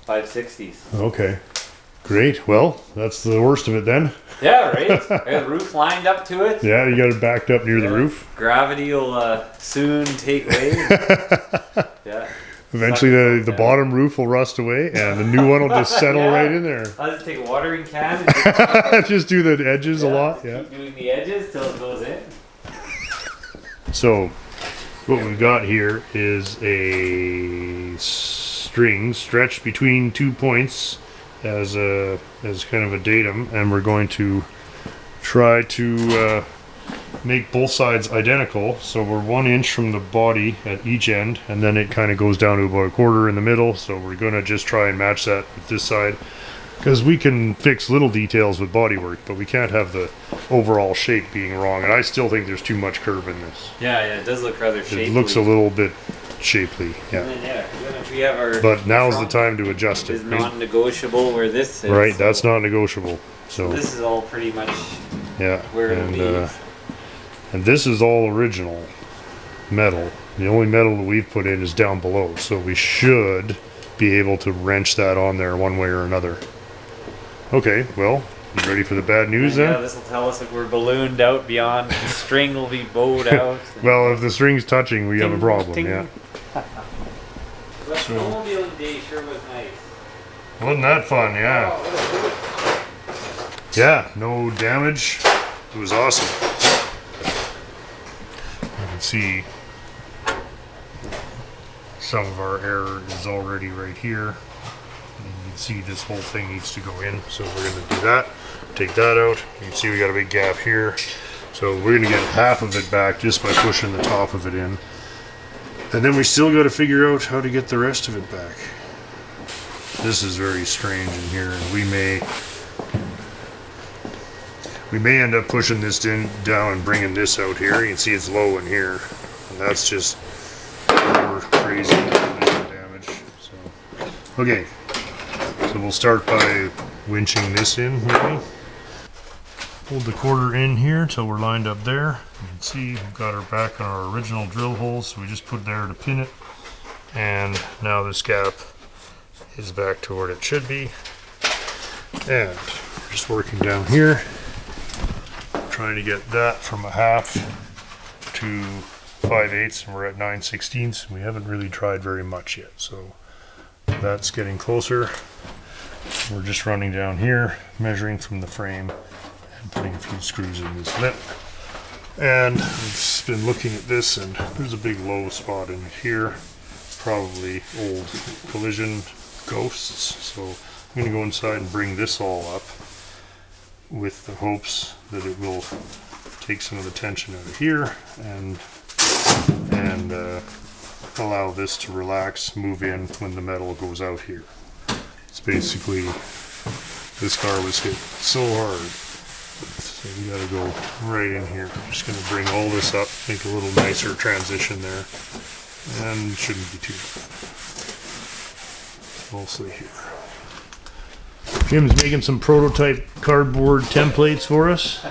560s. Okay. Great. Well, that's the worst of it then. Yeah, right. Got the roof lined up to it. Yeah, you got it backed up near the Yeah. roof. Gravity will soon take way. Yeah. Eventually, the bottom roof will rust away, and the new one will just settle Yeah. right in there. I'll just take a watering can and Just do the edges a lot. just Yeah. keep doing the edges till it goes in. So, what we've got here is a string stretched between 2 points as kind of a datum, and we're going to try to make both sides identical. So we're 1 inch from the body at each end, and then it kind of goes down to about a quarter in the middle. So we're going to just try and match that with this side, because we can fix little details with bodywork, but we can't have the overall shape being wrong. And I still think there's too much curve in this. Yeah, it does look rather shapely. It looks a little bit shapely, And yeah. then, then if we have our But now's the front time to adjust it. is non-negotiable where this is. Right, so that's not negotiable. So This is all pretty much yeah, where it'll be. and this is all original metal. The only metal that we've put in is down below, so we should be able to wrench that on there one way or another. Okay, well, you ready for the bad news Yeah, then? this will tell us if we're ballooned out beyond. The string will be bowed out. Well, if the string's touching, we have a Ting, problem. ting. Yeah. But snowmobiling day sure was nice. Wasn't that fun? Yeah. Oh, what a Yeah, no damage. It was awesome. You can see some of our error is already right here. And you can see this whole thing needs to go in. So we're going to do that. Take that out. You can see we got a big gap here. So we're going to get half of it back just by pushing the top of it in. And then we still got to figure out how to get the rest of it back. This is very strange in here, and we may end up pushing this down and bringing this out here. You can see it's low in here, and that's just more crazy damage. So, okay, so we'll start by winching this in, maybe. Hold the quarter in here till we're lined up there. You can see we've got her back on our original drill holes, so we just put there to pin it. And now this gap is back to where it should be. And we're just working down here, trying to get that from a half to 5/8, and we're at 9/16. We haven't really tried very much yet, so that's getting closer. We're just running down here, measuring from the frame, and putting a few screws in this lip. And I've just been looking at this, and there's a big low spot in here, probably old collision ghosts. So I'm going to go inside and bring this all up with the hopes that it will take some of the tension out of here and allow this to relax, move in when the metal goes out here. It's basically, this car was hit so hard, so we got to go right in here. I'm just going to bring all this up, make a little nicer transition there, and shouldn't be too bad. Mostly here. Jim's making some prototype cardboard templates for us.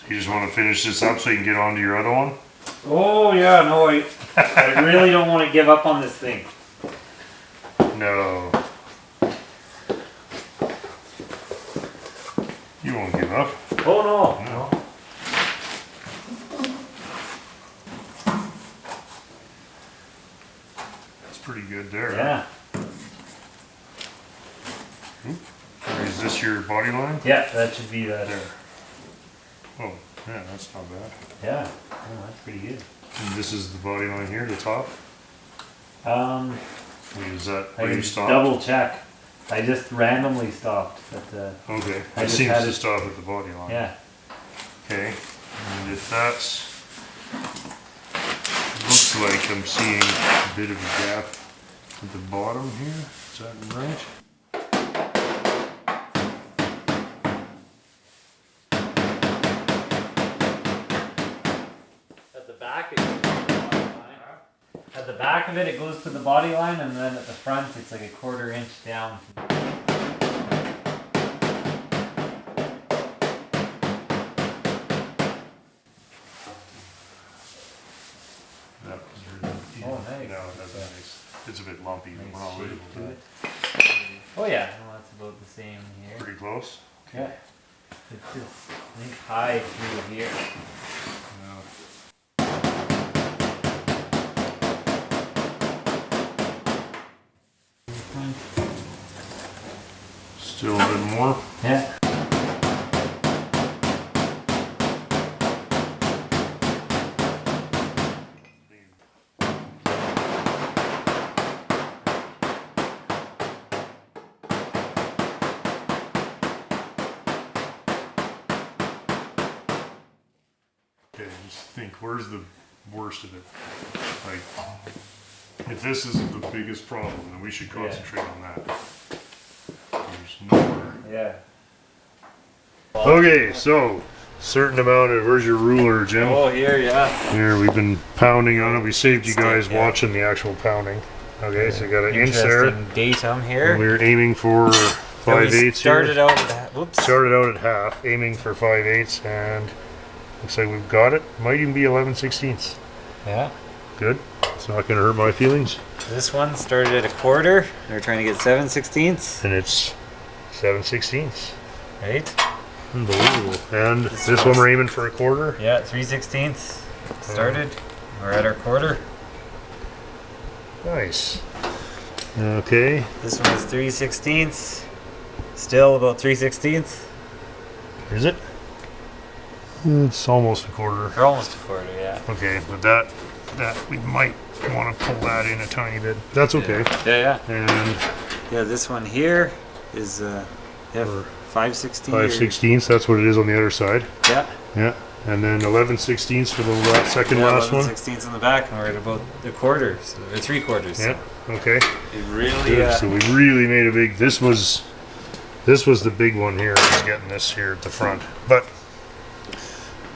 You just want to finish this up so you can get on to your other one? Oh yeah, no, I really don't want to give up on this thing. No. You won't give up. Oh no. No. That's pretty good there. Yeah. Is this your body line? Yeah, that should be that. There. Oh, yeah, that's not bad. Yeah. Oh, that's pretty good. And this is the body line here, the top? Is that I where you can stopped? double check. I just randomly stopped at the. Okay, I it just seems had to it- stop at the body line. Yeah. Okay, and if that's, looks like I'm seeing a bit of a gap at the bottom here. Is that right? At the back, it goes to the body line. At the back of it, it goes to the body line, and then at the front, it's like a 1/4 inch down. That was really, Oh, nice. No, that's nice. It's a bit lumpy, but we're not worried shape about to that. Oh yeah, well, that's about the same here. Pretty close? Yeah. It's just, I think, high through here. Yeah. Still a bit more. Yeah. Okay, just think, where's the worst of it? Like, if this isn't the biggest problem, then we should concentrate on that. There's nowhere. Yeah. Okay, so, certain amount of, where's your ruler, Jim? Oh, here, yeah. Here, we've been pounding on it. We saved you guys Yeah. watching the actual pounding. Okay, so we got an inch there. Interesting datum And here. we were aiming for 5/8 Started here. out at that. Whoops. Started out at half, aiming for 5/8, and looks like we've got it. Might even be 11/16. Yeah. Good. It's not going to hurt my feelings. This one started at a quarter. They're trying to get 7/16, And it's 7/16. right? Unbelievable. And this one we're aiming for a quarter. Yeah, 3/16 started. We're at our quarter. Nice. Okay. This one is 3/16. Still about 3/16. Is it? It's almost a quarter. They're almost a quarter, yeah. Okay, but that we might want to pull that in a tiny bit. That's okay. Yeah, yeah. And Yeah, this one here is yeah, 5/16. 5/16. That's what it is on the other side. Yeah. Yeah. And then 11/16 for the second Yeah, last one. 11/16 in the back, and we're at about a quarter, so, or 3/4. Yeah. Okay. It really. Good. So we really made a big. This was the big one here. Was getting this here at the front, but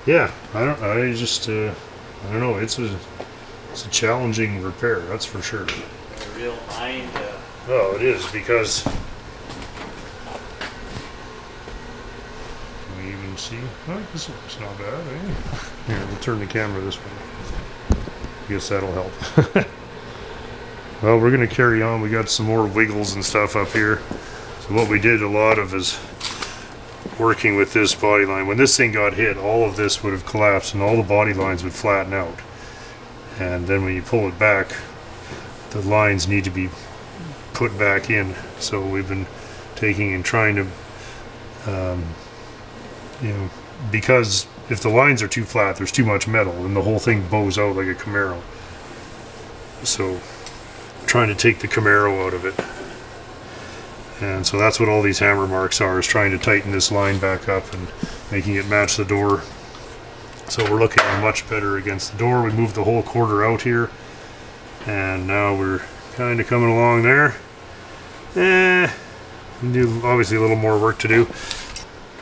yeah, I don't know. It's a challenging repair. That's for sure. A real mind. Well, it is because we even see. Oh, this looks not bad. Eh? Here, we'll turn the camera this way. Guess that'll help. Well, we're gonna carry on. We got some more wiggles and stuff up here. So what we did a lot of is working with this body line. When this thing got hit, all of this would have collapsed and all the body lines would flatten out. And then when you pull it back, the lines need to be put back in. So we've been taking and trying to, because if the lines are too flat, there's too much metal and the whole thing bows out like a Camaro. So trying to take the Camaro out of it. And so that's what all these hammer marks are, is trying to tighten this line back up and making it match the door. So we're looking much better against the door. We moved the whole quarter out here, and now we're kind of coming along there. We do obviously a little more work to do.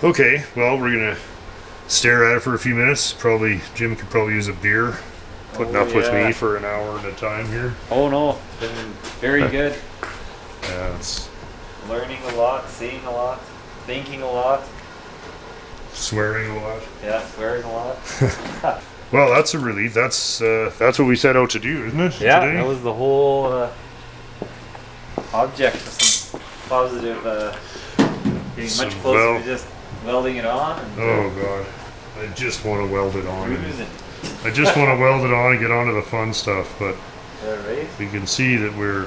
Okay, well, we're gonna stare at it for a few minutes. Probably Jim could probably use a beer, putting up with me for an hour at a time here. Oh no, it's been very good. Yeah, it's Learning a lot, seeing a lot, thinking a lot. swearing a lot. Yeah, swearing a lot. Well, that's a relief. That's what we set out to do, isn't it? Yeah, Today? that was the whole object. Some positive, getting Some much closer weld. to just welding it on. And, Oh god, I just want to weld it on. cruising. I just want to weld it on and get onto the fun stuff, but Right? we can see that we're,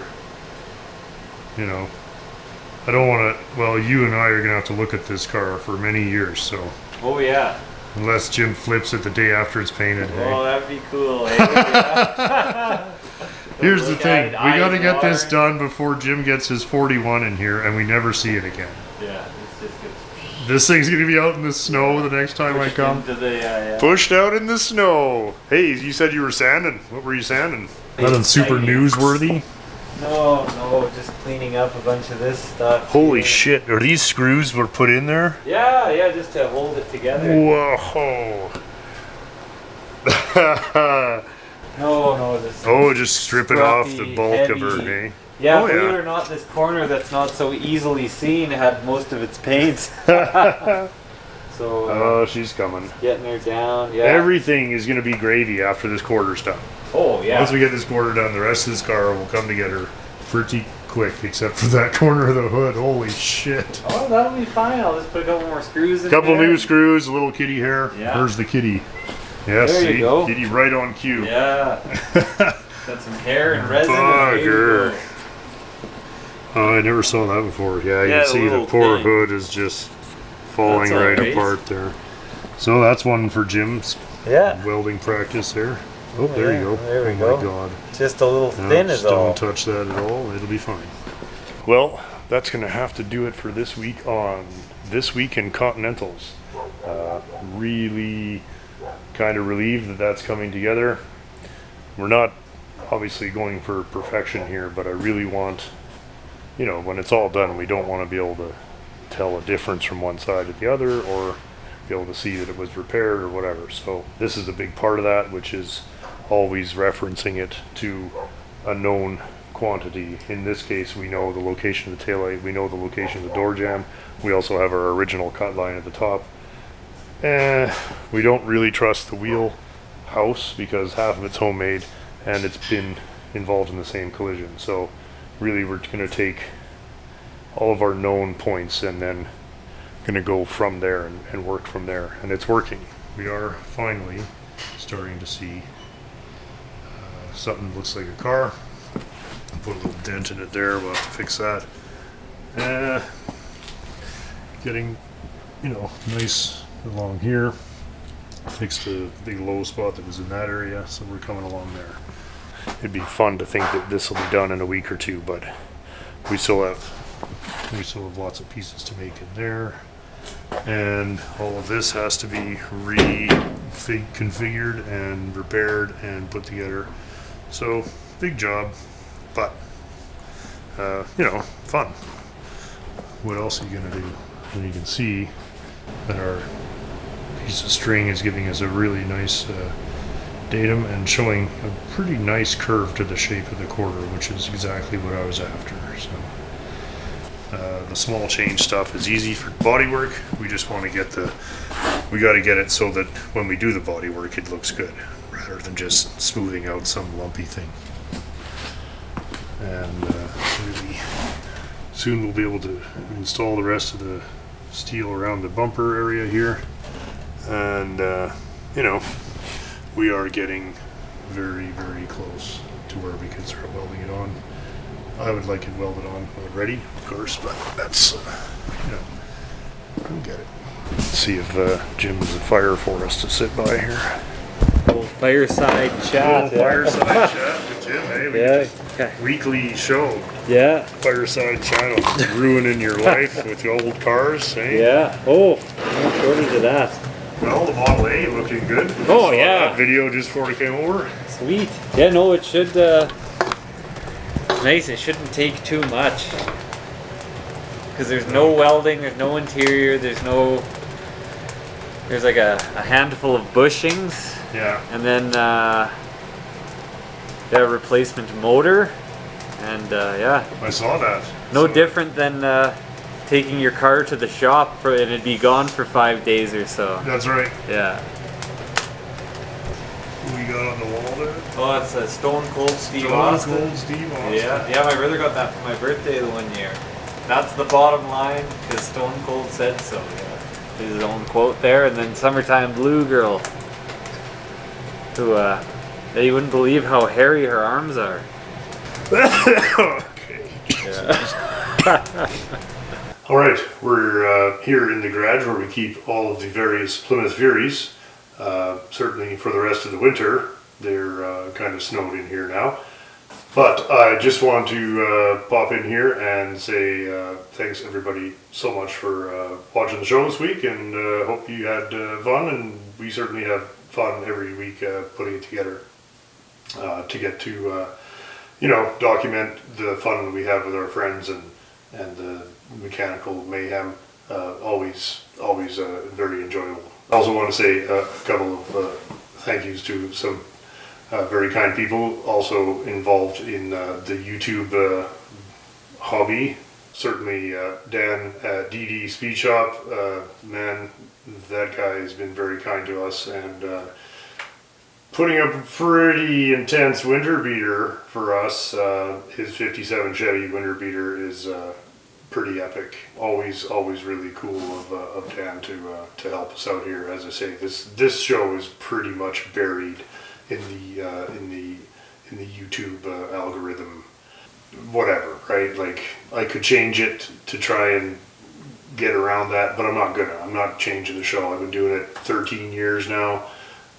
I don't want to. Well, you and I are gonna have to look at this car for many years. So Oh yeah. unless Jim flips it the day after it's painted, hey. Oh, that'd be cool. Eh? Yeah. Here's the Look thing: at it, we got to eyes get this watering. done before Jim gets his 41 in here, and we never see it again. Yeah, it's just good. This thing's gonna be out in the snow the next time I come. Into the, yeah. Pushed out in the snow. Hey, you said you were sanding. What were you sanding? Nothing super Exciting. newsworthy. No, just cleaning up a bunch of this stuff. Holy here. shit! Are these screws were put in there? Yeah, just to hold it together. Whoa! No, this. Oh, just stripping off the Scruffy, bulk of heavy. her, eh? Yeah, Oh, believe yeah. it or not, this corner that's not so easily seen had most of its paint. So Oh, she's coming. getting her down, yeah. Everything is gonna be gravy after this quarter's done. Oh yeah. Once we get this quarter done, the rest of this car will come together pretty quick, except for that corner of the hood. Holy shit! Oh, that'll be fine. I'll just put a couple more screws in Couple there. new screws, a little kitty hair. Yeah. There's the kitty. Yes, There you see, go. kitty right on cue. Yeah. Got some hair and resin. and ready to Bugger. go. Oh, I never saw that before. Yeah, you Yeah, can see the little poor thing. hood is just falling That's all right right. apart there. So that's one for Jim's Yeah. welding practice there. Oh, there Yeah, you go. there we Oh go. my god. Just a little No, thin just is all. don't touch that at all. It'll be fine. Well, that's going to have to do it for this week on This Week in Continentals. Really kind of relieved that that's coming together. We're not obviously going for perfection here, but I really want, when it's all done, we don't want to be able to tell a difference from one side to the other, or be able to see that it was repaired or whatever. So this is a big part of that, which is always referencing it to a known quantity. In this case, we know the location of the taillight, we know the location of the door jamb, we also have our original cut line at the top. We don't really trust the wheel house because half of it's homemade and it's been involved in the same collision. So really we're going to take all of our known points and then going to go from there and work from there, and it's working. We are finally starting to see something that looks like a car. Put a little dent in it there, we'll have to fix that. Getting, you know, nice along here. Fixed a big low spot that was in that area, so we're coming along there. It'd be fun to think that this will be done in a week or two, but we still have lots of pieces to make in there, and all of this has to be reconfigured and repaired and put together. So big job, but you know, fun. What else are you gonna do? And you can see that our piece of string is giving us a really nice datum and showing a pretty nice curve to the shape of the quarter, which is exactly what I was after. So the small change stuff is easy for body work. We just want to get we got to get it so that when we do the body work it looks good, rather than just smoothing out some lumpy thing. And really soon we'll be able to install the rest of the steel around the bumper area here. And you know, we are getting very, very close to where we can start welding it on. I would like it welded on already, of course, but that's, you know, we'll get it. Let's see if Jim is a fire for us to sit by here. Little fireside chat. Fireside chat with Jim, hey? Okay. Weekly show. Yeah. Fireside channel. Ruining your life with old cars, hey? Yeah. Oh, no shortage of that. Well, the Model A looking good. Oh, Saw yeah. that video just before it came over. Sweet. Yeah, no, it should, it's nice. It shouldn't take too much. Because there's no welding, there's no interior, there's like a handful of bushings. Yeah. And then, a replacement motor. And, yeah. I saw that. No So- different than, taking your car to the shop and it'd be gone for 5 days or so. That's right. Yeah. Who we got on the wall there? Oh, it's a Stone Cold Steve Stone Austin. Cold Steve Austin. Yeah, my brother got that for my birthday the one year. That's the bottom line because Stone Cold said so. Yeah, his own quote there, and then Summertime Blue Girl, who that you wouldn't believe how hairy her arms are. Okay. Yeah. All right, we're here in the garage where we keep all of the various Plymouth Furies. Certainly for the rest of the winter, they're kind of snowed in here now. But I just want to pop in here and say thanks everybody so much for watching the show this week, and hope you had fun, and we certainly have fun every week putting it together to get to you know, document the fun we have with our friends and the mechanical mayhem. Always very enjoyable. I also want to say a couple of thank yous to some very kind people also involved in the YouTube hobby. Certainly Dan at DD Speed Shop, man, that guy has been very kind to us and putting up a pretty intense winter beater for us. His 57 Chevy winter beater is pretty epic. Always really cool of Dan to help us out here. As I say, this show is pretty much buried in the YouTube algorithm, whatever, right? Like, I could change it to try and get around that, but I'm not gonna. I'm not changing the show. I've been doing it 13 years now.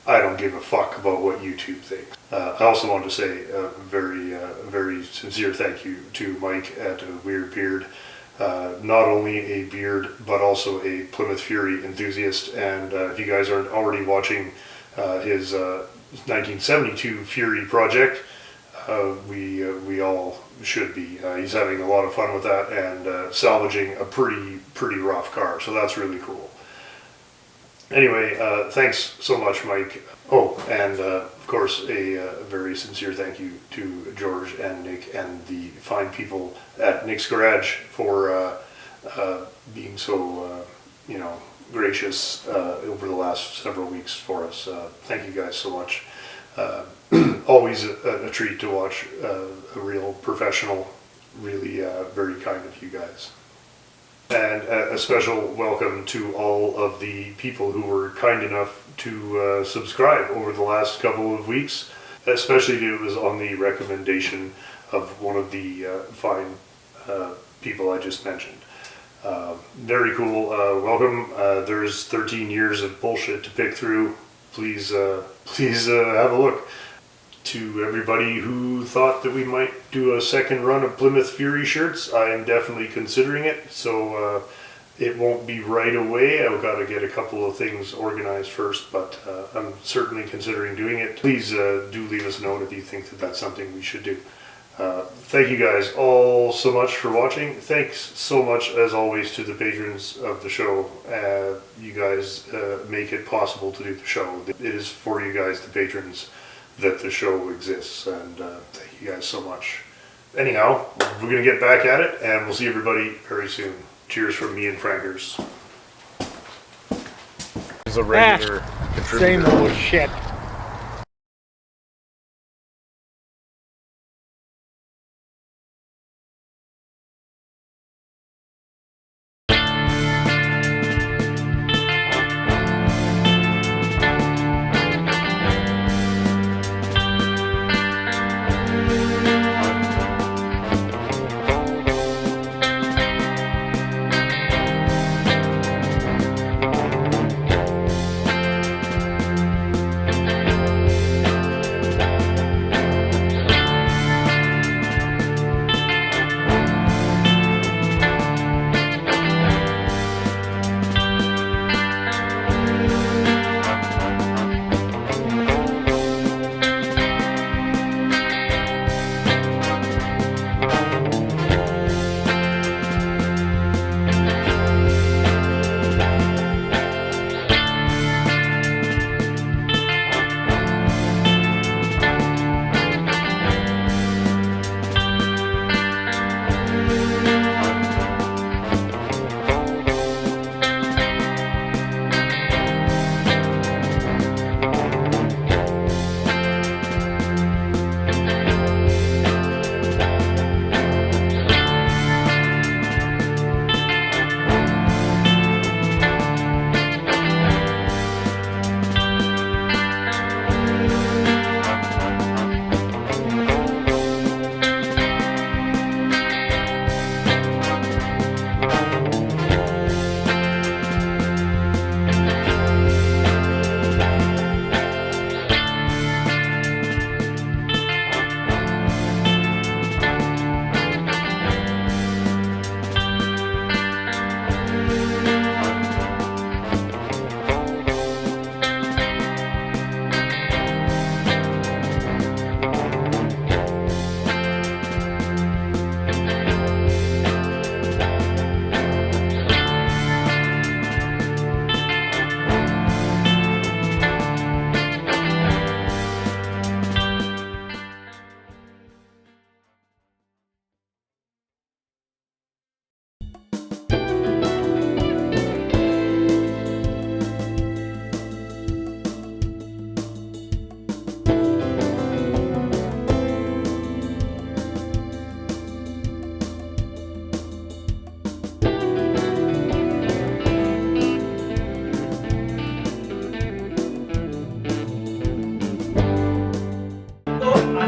I don't give a fuck about what YouTube thinks. I also want to say a very sincere thank you to Mike at Weird Beard. Not only a beard, but also a Plymouth Fury enthusiast. And if you guys aren't already watching his 1972 Fury project, we all should be. He's having a lot of fun with that and salvaging a pretty rough car. So that's really cool. Anyway, thanks so much, Mike. Oh, and of course, a very sincere thank you to George and Nick and the fine people at Nick's Garage for being so, you know, gracious over the last several weeks for us. Thank you guys so much. Always a treat to watch a real professional, really very kind of you guys. And a special welcome to all of the people who were kind enough to subscribe over the last couple of weeks, especially if it was on the recommendation of one of the fine people I just mentioned. Very cool. Welcome. There's 13 years of bullshit to pick through. Please have a look. To everybody who thought that we might do a second run of Plymouth Fury shirts, I am definitely considering it. So it won't be right away. I've got to get a couple of things organized first, but I'm certainly considering doing it. Please do leave us a note if you think that that's something we should do. Thank you guys all so much for watching. Thanks so much, as always, to the patrons of the show. You guys make it possible to do the show. It is for you guys, the patrons, that the show exists, and thank you guys so much. Anyhow, we're going to get back at it, and we'll see everybody very soon. Cheers from me and Frankers. He's a regular contributor. Same old shit.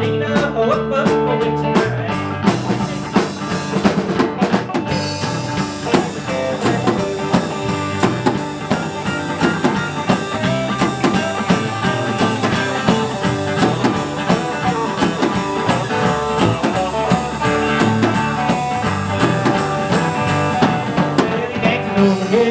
Marina, oh,